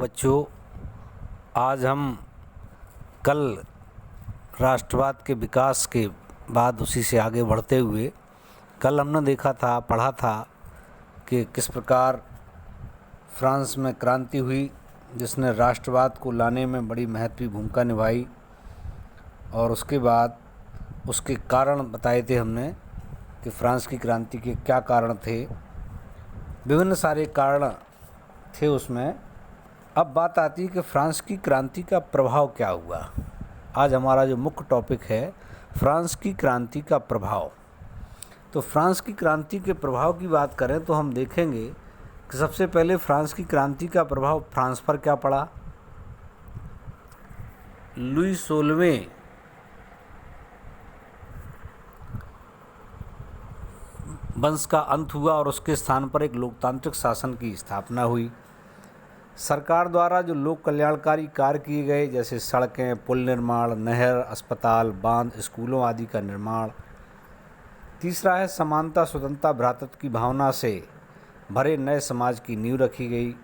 बच्चों, आज हम कल राष्ट्रवाद के विकास के बाद उसी से आगे बढ़ते हुए कल हमने देखा था, पढ़ा था कि किस प्रकार फ्रांस में क्रांति हुई जिसने राष्ट्रवाद को लाने में बड़ी महत्वपूर्ण भूमिका निभाई। और उसके बाद उसके कारण बताए थे हमने कि फ्रांस की क्रांति के क्या कारण थे। विभिन्न सारे कारण थे उसमें। अब बात आती है कि फ्रांस की क्रांति का प्रभाव क्या हुआ। आज हमारा जो मुख्य टॉपिक है फ्रांस की क्रांति का प्रभाव। तो फ्रांस की क्रांति के प्रभाव की बात करें तो हम देखेंगे कि सबसे पहले फ्रांस की क्रांति का प्रभाव फ्रांस पर क्या पड़ा। लुई 16वें वंश का अंत हुआ और उसके स्थान पर एक लोकतांत्रिक शासन की स्थापना हुई। सरकार द्वारा जो लोक कल्याणकारी कार्य किए गए, जैसे सड़कें, पुल निर्माण, नहर, अस्पताल, बांध, स्कूलों आदि का निर्माण। तीसरा है समानता, स्वतंत्रता, भ्रातृत्व की भावना से भरे नए समाज की नींव रखी गई।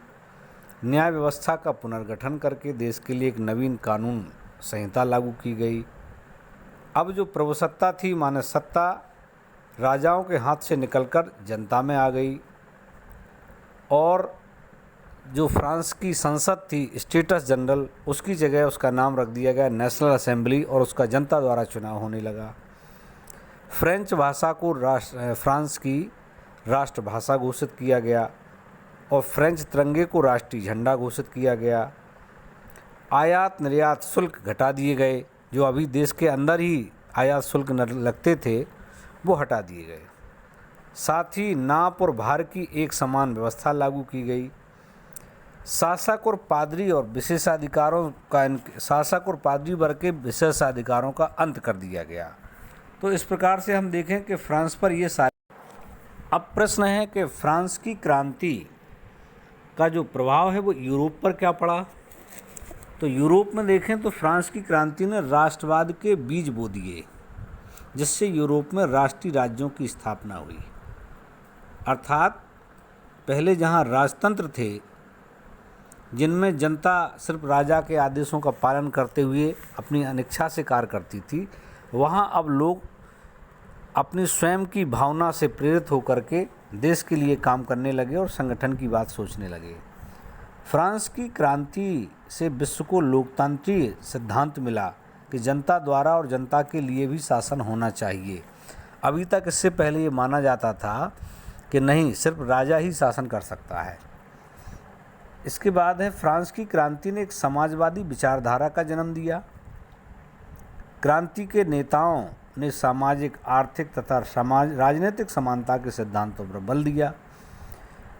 न्याय व्यवस्था का पुनर्गठन करके देश के लिए एक नवीन कानून संहिता लागू की गई। अब जो प्रभुसत्ता थी, माने सत्ता राजाओं के हाथ से निकलकर जनता में आ गई। और जो फ्रांस की संसद थी, स्टेटस जनरल, उसकी जगह उसका नाम रख दिया गया नेशनल असेंबली और उसका जनता द्वारा चुनाव होने लगा। फ्रेंच भाषा को फ्रांस की राष्ट्रभाषा घोषित किया गया और फ्रेंच तिरंगे को राष्ट्रीय झंडा घोषित किया गया। आयात निर्यात शुल्क घटा दिए गए, जो अभी देश के अंदर ही आयात शुल्क लगते थे वो हटा दिए गए। साथ ही नाप और भार की एक समान व्यवस्था लागू की गई। शासक और पादरी वर्ग के विशेषाधिकारों का अंत कर दिया गया। तो इस प्रकार से हम देखें कि फ्रांस पर ये सारे। अब प्रश्न है कि फ्रांस की क्रांति का जो प्रभाव है वो यूरोप पर क्या पड़ा। तो यूरोप में देखें तो फ्रांस की क्रांति ने राष्ट्रवाद के बीज बो दिए, जिससे यूरोप में राष्ट्रीय राज्यों की स्थापना हुई। अर्थात पहले जहां राजतंत्र थे जिनमें जनता सिर्फ राजा के आदेशों का पालन करते हुए अपनी अनिच्छा से कार्य करती थी, वहां अब लोग अपनी स्वयं की भावना से प्रेरित होकर के देश के लिए काम करने लगे और संगठन की बात सोचने लगे। फ्रांस की क्रांति से विश्व को लोकतांत्रिक सिद्धांत मिला कि जनता द्वारा और जनता के लिए भी शासन होना चाहिए। अभी तक इससे पहले ये माना जाता था कि नहीं, सिर्फ राजा ही शासन कर सकता है। इसके बाद है फ्रांस की क्रांति ने एक समाजवादी विचारधारा का जन्म दिया। क्रांति के नेताओं ने सामाजिक, आर्थिक तथा राजनीतिक समानता के सिद्धांतों पर बल दिया।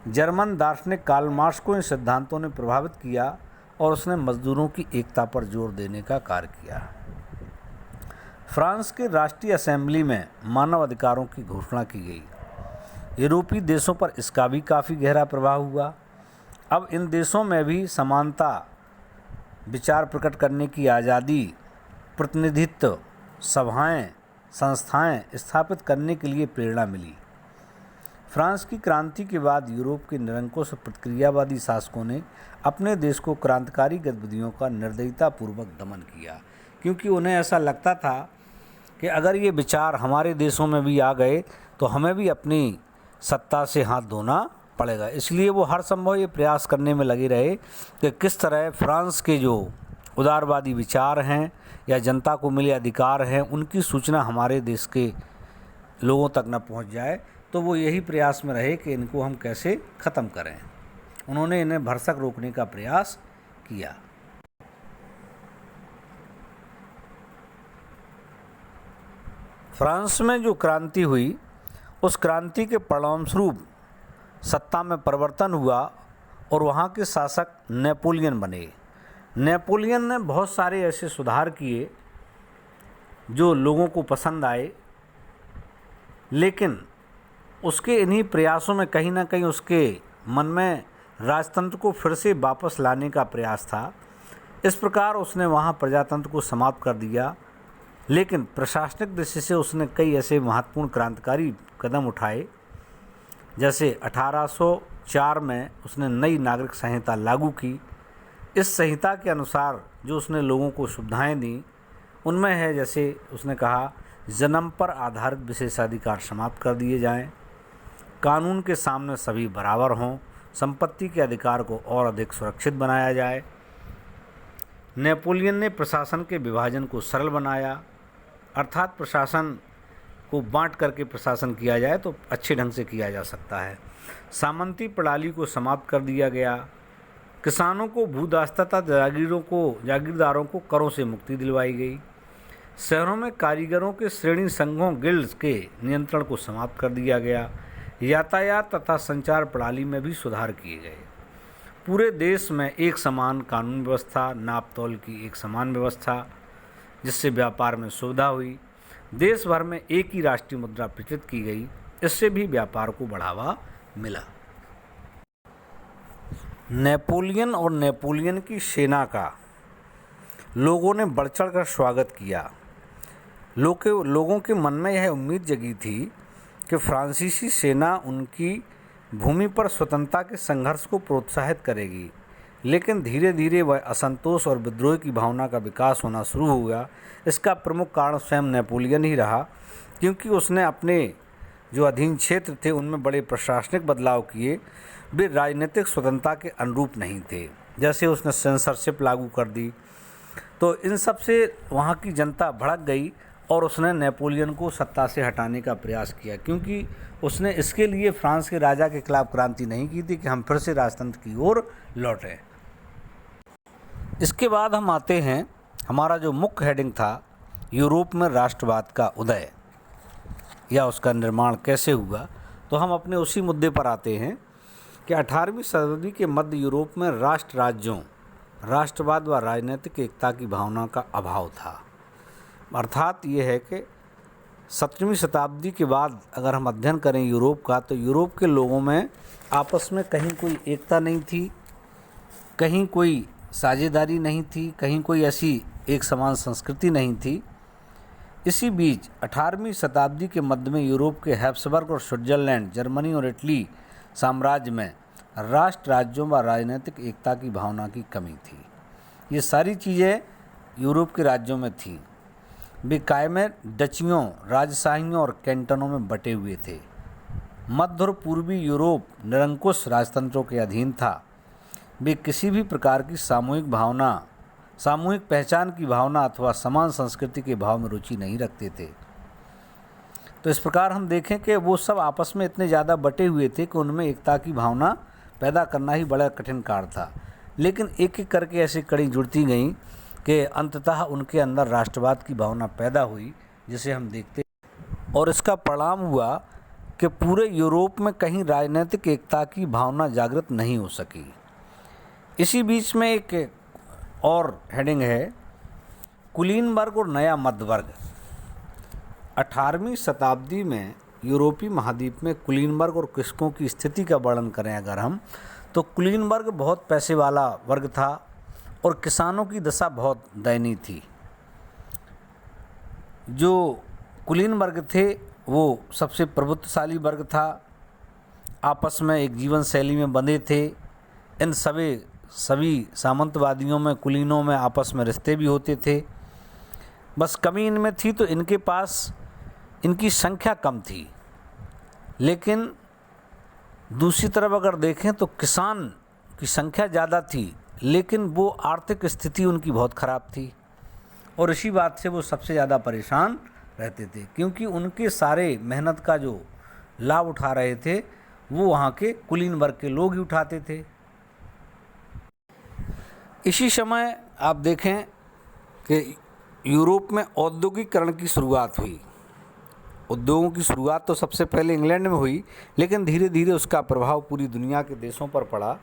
जर्मन दार्शनिक कार्ल मार्क्स को इन सिद्धांतों ने प्रभावित किया और उसने मजदूरों की एकता पर जोर देने का कार्य किया। फ्रांस के राष्ट्रीय असेंबली में मानव अधिकारों की घोषणा की गई। यूरोपीय देशों पर इसका भी काफ़ी गहरा प्रभाव हुआ। अब इन देशों में भी समानता, विचार प्रकट करने की आज़ादी, प्रतिनिधित्व, सभाएं, संस्थाएं स्थापित करने के लिए प्रेरणा मिली। फ्रांस की क्रांति के बाद यूरोप के निरंकुश प्रतिक्रियावादी शासकों ने अपने देश को क्रांतिकारी गतिविधियों का निर्दयतापूर्वक दमन किया, क्योंकि उन्हें ऐसा लगता था कि अगर ये विचार हमारे देशों में भी आ गए तो हमें भी अपनी सत्ता से हाथ धोना पड़ेगा। इसलिए वो हर संभव ये प्रयास करने में लगे रहे कि किस तरह फ्रांस के जो उदारवादी विचार हैं या जनता को मिले अधिकार हैं, उनकी सूचना हमारे देश के लोगों तक न पहुंच जाए। तो वो यही प्रयास में रहे कि इनको हम कैसे ख़त्म करें। उन्होंने इन्हें भरसक रोकने का प्रयास किया। फ्रांस में जो क्रांति हुई, उस क्रांति के परिणामस्वरूप सत्ता में परिवर्तन हुआ और वहाँ के शासक नेपोलियन बने। नेपोलियन ने बहुत सारे ऐसे सुधार किए जो लोगों को पसंद आए, लेकिन उसके इन्हीं प्रयासों में कहीं ना कहीं उसके मन में राजतंत्र को फिर से वापस लाने का प्रयास था। इस प्रकार उसने वहाँ प्रजातंत्र को समाप्त कर दिया, लेकिन प्रशासनिक दृष्टि से उसने कई ऐसे महत्वपूर्ण क्रांतिकारी कदम उठाए। जैसे 1804 में उसने नई नागरिक संहिता लागू की, इस संहिता के अनुसार जो उसने लोगों को सुविधाएं दी उनमें है, जैसे उसने कहा, जन्म पर आधारित विशेषाधिकार समाप्त कर दिए जाएं, कानून के सामने सभी बराबर हों, संपत्ति के अधिकार को और अधिक सुरक्षित बनाया जाए। नेपोलियन ने प्रशासन के विभाजन को सरल बनाया, अर्थात प्रशासन को बांट करके प्रशासन किया जाए तो अच्छे ढंग से किया जा सकता है। सामंती प्रणाली को समाप्त कर दिया गया। किसानों को भूदास्ता तथा जागीरदारों को करों से मुक्ति दिलवाई गई। शहरों में कारीगरों के श्रेणी संघों गिल्ड्स के नियंत्रण को समाप्त कर दिया गया। यातायात तथा संचार प्रणाली में भी सुधार किए गए। पूरे देश में एक समान कानून व्यवस्था, नाप तौल की एक समान व्यवस्था, जिससे व्यापार में सुविधा हुई। देश भर में एक ही राष्ट्रीय मुद्रा प्रचलित की गई, इससे भी व्यापार को बढ़ावा मिला। नेपोलियन और नेपोलियन की सेना का लोगों ने बढ़ चढ़ कर स्वागत किया। लोगों के मन में यह उम्मीद जगी थी कि फ्रांसीसी सेना उनकी भूमि पर स्वतंत्रता के संघर्ष को प्रोत्साहित करेगी, लेकिन धीरे धीरे वह असंतोष और विद्रोह की भावना का विकास होना शुरू हुआ। इसका प्रमुख कारण स्वयं नेपोलियन ही रहा, क्योंकि उसने अपने जो अधीन क्षेत्र थे उनमें बड़े प्रशासनिक बदलाव किए। वे राजनीतिक स्वतंत्रता के अनुरूप नहीं थे। जैसे उसने सेंसरशिप लागू कर दी, तो इन सब से वहाँ की जनता भड़क गई और उसने नेपोलियन को सत्ता से हटाने का प्रयास किया, क्योंकि उसने इसके लिए फ्रांस के राजा के खिलाफ क्रांति नहीं की थी कि हम फिर से राजतंत्र की ओर लौटें। इसके बाद हम आते हैं, हमारा जो मुख्य हेडिंग था, यूरोप में राष्ट्रवाद का उदय या उसका निर्माण कैसे हुआ। तो हम अपने उसी मुद्दे पर आते हैं कि 18वीं शताब्दी के मध्य यूरोप में राष्ट्र राज्यों, राष्ट्रवाद व राजनीतिक एकता की भावना का अभाव था। अर्थात ये है कि 17वीं शताब्दी के बाद अगर हम अध्ययन करें यूरोप का, तो यूरोप के लोगों में आपस में कहीं कोई एकता नहीं थी, कहीं कोई साझेदारी नहीं थी, कहीं कोई ऐसी एक समान संस्कृति नहीं थी। इसी बीच 18वीं शताब्दी के मध्य में यूरोप के हैब्सबर्ग और स्विट्जरलैंड, जर्मनी और इटली साम्राज्य में राष्ट्र राज्यों व राजनीतिक एकता की भावना की कमी थी। ये सारी चीज़ें यूरोप के राज्यों में थीं। वे कायमे डचियों, राजशाहियों और कैंटनों में बटे हुए थे। मध्य और पूर्वी यूरोप निरंकुश राजतंत्रों के अधीन था। वे किसी भी प्रकार की सामूहिक पहचान की भावना अथवा समान संस्कृति के भाव में रुचि नहीं रखते थे। तो इस प्रकार हम देखें कि वो सब आपस में इतने ज़्यादा बटे हुए थे कि उनमें एकता की भावना पैदा करना ही बड़ा कठिन कार्य था। लेकिन एक एक करके ऐसी कड़ी जुड़ती गईं कि अंततः उनके अंदर राष्ट्रवाद की भावना पैदा हुई, जिसे हम देखते हैं। और इसका परिणाम हुआ कि पूरे यूरोप में कहीं राजनीतिक एकता की भावना जागृत नहीं हो सकी। इसी बीच में एक और हेडिंग है, कुलीन वर्ग और नया मध्य वर्ग। 18वीं शताब्दी में यूरोपीय महाद्वीप में कुलीन वर्ग और कृषकों की स्थिति का वर्णन करें अगर हम, तो कुलीन वर्ग बहुत पैसे वाला वर्ग था और किसानों की दशा बहुत दयनीय थी। जो कुलीन वर्ग थे वो सबसे प्रभुत्वशाली वर्ग था, आपस में एक जीवन शैली में बंधे थे। इन सभी सामंतवादियों में, कुलीनों में आपस में रिश्ते भी होते थे। बस कमी इनमें थी तो इनके पास इनकी संख्या कम थी, लेकिन दूसरी तरफ अगर देखें तो किसान की संख्या ज़्यादा थी, लेकिन वो आर्थिक स्थिति उनकी बहुत ख़राब थी। और इसी बात से वो सबसे ज़्यादा परेशान रहते थे, क्योंकि उनके सारे मेहनत का जो लाभ उठा रहे थे वो वहाँ के कुलीन वर्ग के लोग ही उठाते थे। इसी समय आप देखें कि यूरोप में औद्योगिकरण की शुरुआत हुई। उद्योगों की शुरुआत तो सबसे पहले इंग्लैंड में हुई, लेकिन धीरे धीरे उसका प्रभाव पूरी दुनिया के देशों पर पड़ा,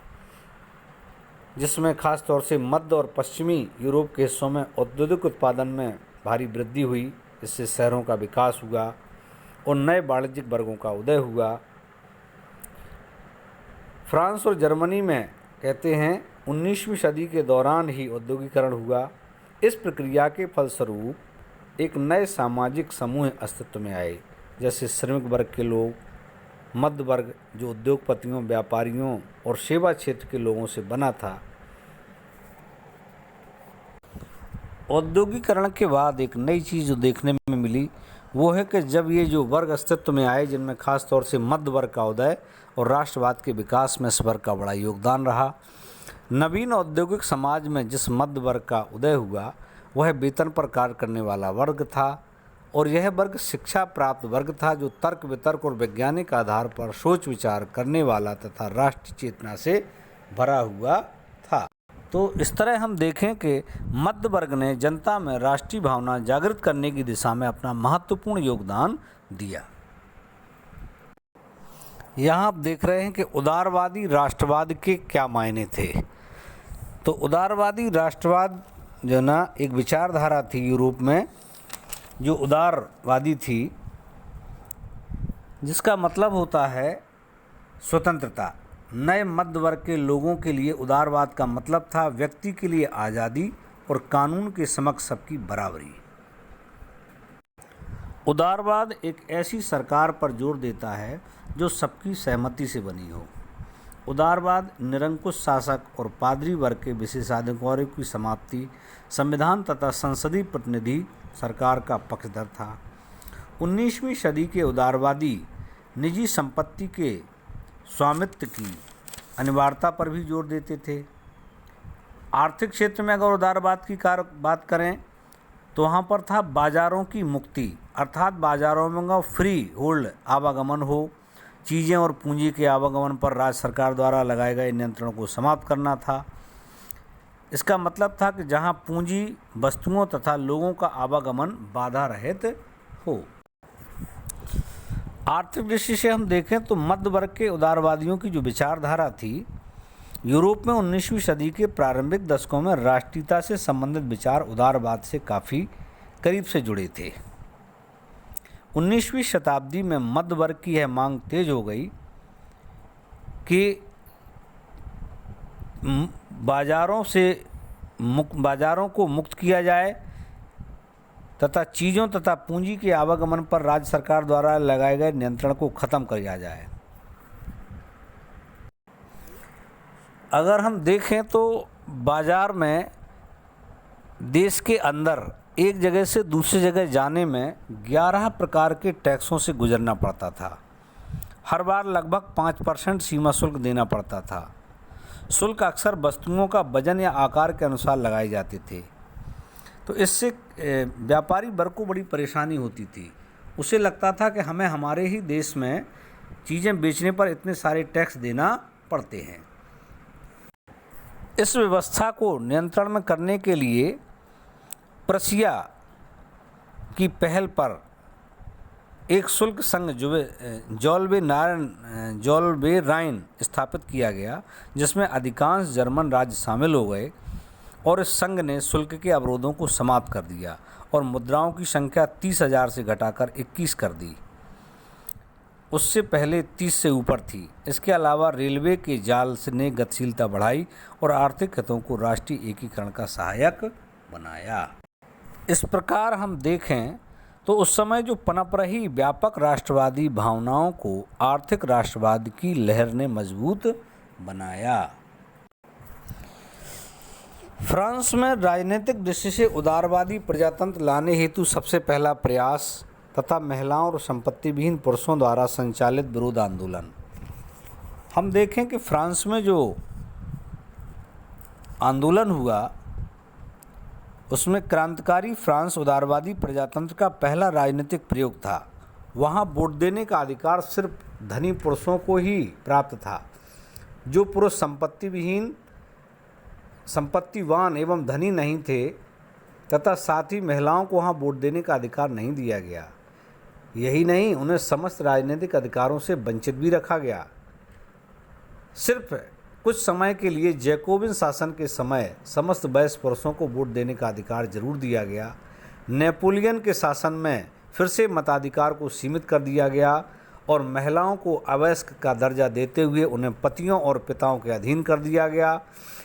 जिसमें खास तौर से मध्य और पश्चिमी यूरोप के हिस्सों में औद्योगिक उत्पादन में भारी वृद्धि हुई। इससे शहरों का विकास हुआ और नए वाणिज्यिक वर्गों का उदय हुआ। फ्रांस और जर्मनी में कहते हैं 19वीं सदी के दौरान ही औद्योगिकरण हुआ। इस प्रक्रिया के फलस्वरूप एक नए सामाजिक समूह अस्तित्व में आए, जैसे श्रमिक वर्ग के लोग, मध्य वर्ग जो उद्योगपतियों, व्यापारियों और सेवा क्षेत्र के लोगों से बना था। औद्योगिकरण के बाद एक नई चीज़ जो देखने में मिली वो है कि जब ये जो वर्ग अस्तित्व में आए, जिनमें खास तौर से मध्य वर्ग का उदय और राष्ट्रवाद के विकास में इस वर्ग का बड़ा योगदान रहा। नवीन औद्योगिक समाज में जिस मध्य वर्ग का उदय हुआ वह वेतन पर कार्य करने वाला वर्ग था, और यह वर्ग शिक्षा प्राप्त वर्ग था जो तर्क वितर्क और वैज्ञानिक आधार पर सोच विचार करने वाला तथा राष्ट्रीय चेतना से भरा हुआ था। तो इस तरह हम देखें कि मध्य वर्ग ने जनता में राष्ट्रीय भावना जागृत करने की दिशा में अपना महत्वपूर्ण योगदान दिया। यहाँ आप देख रहे हैं कि उदारवादी राष्ट्रवाद के क्या मायने थे। तो उदारवादी राष्ट्रवाद जो ना एक विचारधारा थी यूरोप में जो उदारवादी थी, जिसका मतलब होता है स्वतंत्रता। नए मध्य वर्ग के लोगों के लिए उदारवाद का मतलब था व्यक्ति के लिए आज़ादी और कानून के समक्ष सबकी बराबरी। उदारवाद एक ऐसी सरकार पर जोर देता है जो सबकी सहमति से बनी हो। उदारवाद निरंकुश शासक और पादरी वर्ग के विशेषाधिकारों की समाप्ति, संविधान तथा संसदीय प्रतिनिधि सरकार का पक्षधर था। 19वीं सदी के उदारवादी निजी संपत्ति के स्वामित्व की अनिवार्यता पर भी जोर देते थे। आर्थिक क्षेत्र में अगर उदारवाद की बात करें तो वहाँ पर था बाजारों की मुक्ति, अर्थात बाजारों में फ्री होल्ड आवागमन हो, चीज़ें और पूंजी के आवागमन पर राज्य सरकार द्वारा लगाए गए नियंत्रणों को समाप्त करना था। इसका मतलब था कि जहाँ पूंजी, वस्तुओं तथा लोगों का आवागमन बाधा रहित हो। आर्थिक दृष्टि से हम देखें तो मध्य वर्ग के उदारवादियों की जो विचारधारा थी, यूरोप में 19वीं सदी के प्रारंभिक दशकों में राष्ट्रीयता से संबंधित विचार उदारवाद से काफ़ी करीब से जुड़े थे। 19वीं शताब्दी में मध्य वर्ग की यह मांग तेज हो गई कि बाजारों को मुक्त किया जाए तथा चीज़ों तथा पूंजी के आवागमन पर राज्य सरकार द्वारा लगाए गए नियंत्रण को ख़त्म किया जाए। अगर हम देखें तो बाज़ार में देश के अंदर एक जगह से दूसरी जगह जाने में 11 प्रकार के टैक्सों से गुजरना पड़ता था। हर बार लगभग 5% सीमा शुल्क देना पड़ता था। शुल्क अक्सर वस्तुओं का वजन या आकार के अनुसार लगाए जाते थे। तो इससे व्यापारी वर्ग को बड़ी परेशानी होती थी। उसे लगता था कि हमें हमारे ही देश में चीज़ें बेचने पर इतने सारे टैक्स देना पड़ते हैं। इस व्यवस्था को नियंत्रण में करने के लिए प्रशिया की पहल पर एक शुल्क संघ जॉल्बे राइन स्थापित किया गया, जिसमें अधिकांश जर्मन राज्य शामिल हो गए, और इस संघ ने शुल्क के अवरोधों को समाप्त कर दिया और मुद्राओं की संख्या 30,000 से घटाकर 21 कर दी। उससे पहले 30 से ऊपर थी। इसके अलावा रेलवे के जाल ने गतिशीलता बढ़ाई और आर्थिक हितों को राष्ट्रीय एकीकरण का सहायक बनाया। इस प्रकार हम देखें तो उस समय जो पनप रही व्यापक राष्ट्रवादी भावनाओं को आर्थिक राष्ट्रवाद की लहर ने मजबूत बनाया। फ्रांस में राजनीतिक दृष्टि से उदारवादी प्रजातंत्र लाने हेतु सबसे पहला प्रयास तथा महिलाओं और संपत्ति विहीन पुरुषों द्वारा संचालित विरोध आंदोलन। हम देखें कि फ्रांस में जो आंदोलन हुआ उसमें क्रांतिकारी फ्रांस उदारवादी प्रजातंत्र का पहला राजनीतिक प्रयोग था। वहाँ वोट देने का अधिकार सिर्फ धनी पुरुषों को ही प्राप्त था। जो पुरुष संपत्तिवान एवं धनी नहीं थे तथा साथ ही महिलाओं को वहाँ वोट देने का अधिकार नहीं दिया गया। यही नहीं, उन्हें समस्त राजनीतिक अधिकारों से वंचित भी रखा गया। सिर्फ कुछ समय के लिए जैकोबिन शासन के समय समस्त वयस्क पुरुषों को वोट देने का अधिकार जरूर दिया गया। नेपोलियन के शासन में फिर से मताधिकार को सीमित कर दिया गया और महिलाओं को अवयस्क का दर्जा देते हुए उन्हें पतियों और पिताओं के अधीन कर दिया गया।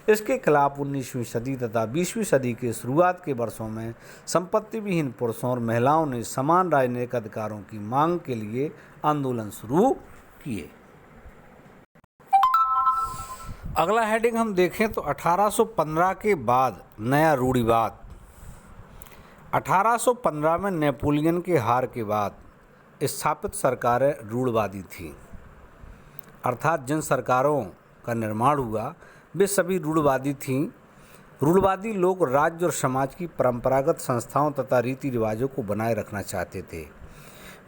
इसके खिलाफ 19वीं सदी तथा 20वीं सदी के शुरुआत के वर्षों में संपत्ति विहीन पुरुषों और महिलाओं ने समान राजनीतिक अधिकारों की मांग के लिए आंदोलन शुरू किए। अगला हेडिंग हम देखें तो 1815 के बाद नया रूढ़िवाद। 1815 में नेपोलियन के हार के बाद स्थापित सरकारें रूढ़वादी थीं, अर्थात जिन सरकारों का निर्माण हुआ वे सभी रूढ़वादी थीं। रूढ़वादी लोग राज्य और समाज की परंपरागत संस्थाओं तथा रीति रिवाजों को बनाए रखना चाहते थे।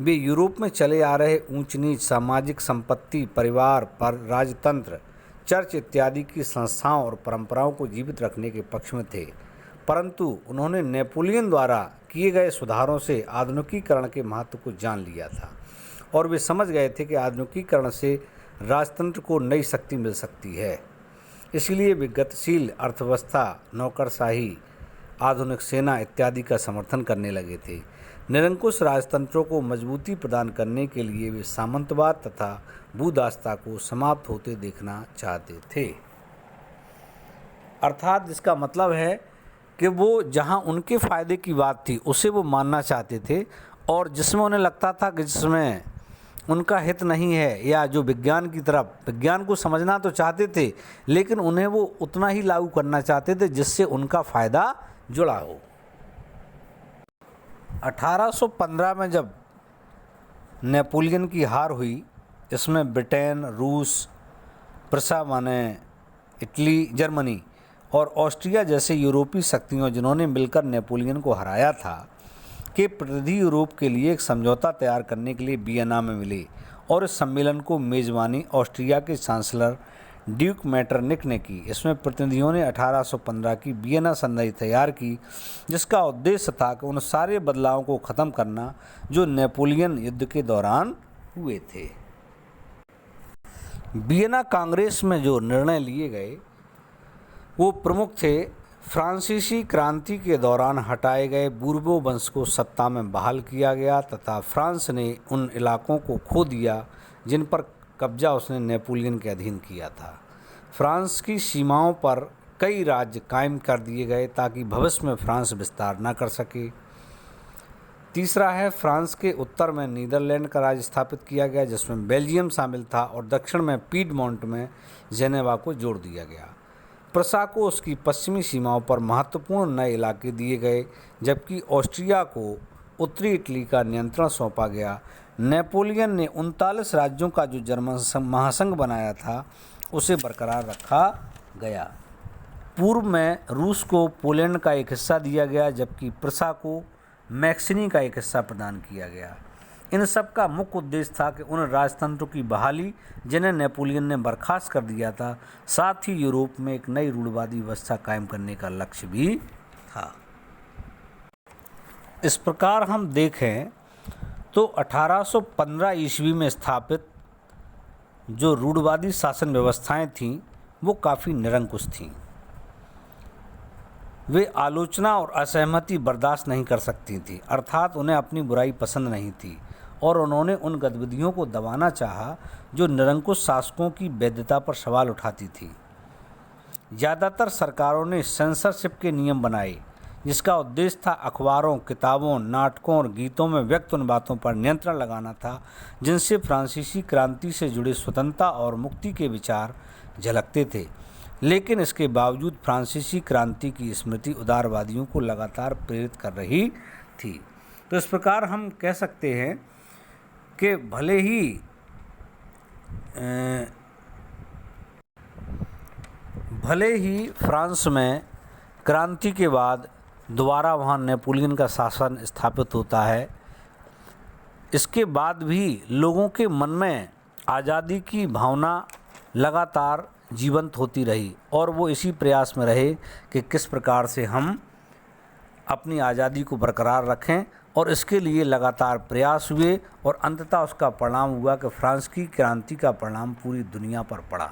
वे यूरोप में चले आ रहे ऊंच नीच, सामाजिक संपत्ति, परिवार पर राजतंत्र, चर्च इत्यादि की संस्थाओं और परंपराओं को जीवित रखने के पक्ष में थे, परंतु उन्होंने नेपोलियन द्वारा किए गए सुधारों से आधुनिकीकरण के महत्व को जान लिया था और वे समझ गए थे कि आधुनिकीकरण से राजतंत्र को नई शक्ति मिल सकती है। इसलिए वे गतिशील अर्थव्यवस्था, नौकरशाही, आधुनिक सेना इत्यादि का समर्थन करने लगे थे। निरंकुश राजतंत्रों को मजबूती प्रदान करने के लिए वे सामंतवाद तथा भूदासता को समाप्त होते देखना चाहते थे। अर्थात इसका मतलब है कि वो जहां उनके फ़ायदे की बात थी उसे वो मानना चाहते थे, और जिसमें उन्हें लगता था कि जिसमें उनका हित नहीं है या जो विज्ञान की तरफ, विज्ञान को समझना तो चाहते थे लेकिन उन्हें वो उतना ही लागू करना चाहते थे जिससे उनका फ़ायदा जुड़ा हो। 1815 में जब नेपोलियन की हार हुई, इसमें ब्रिटेन, रूस, प्रसा माने इटली, जर्मनी और ऑस्ट्रिया जैसे यूरोपीय शक्तियों जिन्होंने मिलकर नेपोलियन को हराया था के प्रतिनिधि यूरोप के लिए एक समझौता तैयार करने के लिए वियना में मिले, और इस सम्मेलन को मेज़बानी ऑस्ट्रिया के चांसलर ड्यूक मेटरनिक ने की। इसमें प्रतिनिधियों ने 1815 की वियना संधि तैयार की, जिसका उद्देश्य था कि उन सारे बदलावों को ख़त्म करना जो नेपोलियन युद्ध के दौरान हुए थे। वियना कांग्रेस में जो निर्णय लिए गए वो प्रमुख थे। फ्रांसीसी क्रांति के दौरान हटाए गए बूर्बो वंश को सत्ता में बहाल किया गया तथा फ्रांस ने उन इलाकों को खो दिया जिन पर कब्जा उसने नेपोलियन के अधीन किया था। फ्रांस की सीमाओं पर कई राज्य कायम कर दिए गए ताकि भविष्य में फ्रांस विस्तार न कर सके। तीसरा है, फ्रांस के उत्तर में नीदरलैंड का राज्य स्थापित किया गया जिसमें बेल्जियम शामिल था, और दक्षिण में पीडमोंट में जेनेवा को जोड़ दिया गया। प्रसा को उसकी पश्चिमी सीमाओं पर महत्वपूर्ण नए इलाके दिए गए, जबकि ऑस्ट्रिया को उत्तरी इटली का नियंत्रण सौंपा गया। नेपोलियन ने 39 राज्यों का जो जर्मन महासंघ बनाया था उसे बरकरार रखा गया। पूर्व में रूस को पोलैंड का एक हिस्सा दिया गया, जबकि प्रसा को मैक्सिनी का एक हिस्सा प्रदान किया गया। इन सब का मुख्य उद्देश्य था कि उन राजतंत्रों की बहाली जिन्हें नेपोलियन ने बर्खास्त कर दिया था, साथ ही यूरोप में एक नई रूढ़वादी व्यवस्था कायम करने का लक्ष्य भी था। इस प्रकार हम देखें तो 1815 ईस्वी में स्थापित जो रूढ़वादी शासन व्यवस्थाएं थीं वो काफ़ी निरंकुश थीं। वे आलोचना और असहमति बर्दाश्त नहीं कर सकती थीं, अर्थात उन्हें अपनी बुराई पसंद नहीं थी, और उन्होंने उन गतिविधियों को दबाना चाहा जो निरंकुश शासकों की वैधता पर सवाल उठाती थी। ज़्यादातर सरकारों ने सेंसरशिप के नियम बनाए, जिसका उद्देश्य था अखबारों, किताबों, नाटकों और गीतों में व्यक्त उन बातों पर नियंत्रण लगाना था जिनसे फ्रांसीसी क्रांति से जुड़े स्वतंत्रता और मुक्ति के विचार झलकते थे। लेकिन इसके बावजूद फ्रांसीसी क्रांति की स्मृति उदारवादियों को लगातार प्रेरित कर रही थी। तो इस प्रकार हम कह सकते हैं कि भले ही फ्रांस में क्रांति के बाद दोबारा वहाँ नेपोलियन का शासन स्थापित होता है, इसके बाद भी लोगों के मन में आज़ादी की भावना लगातार जीवंत होती रही, और वो इसी प्रयास में रहे कि किस प्रकार से हम अपनी आज़ादी को बरकरार रखें, और इसके लिए लगातार प्रयास हुए, और अंततः उसका परिणाम हुआ कि फ्रांस की क्रांति का परिणाम पूरी दुनिया पर पड़ा।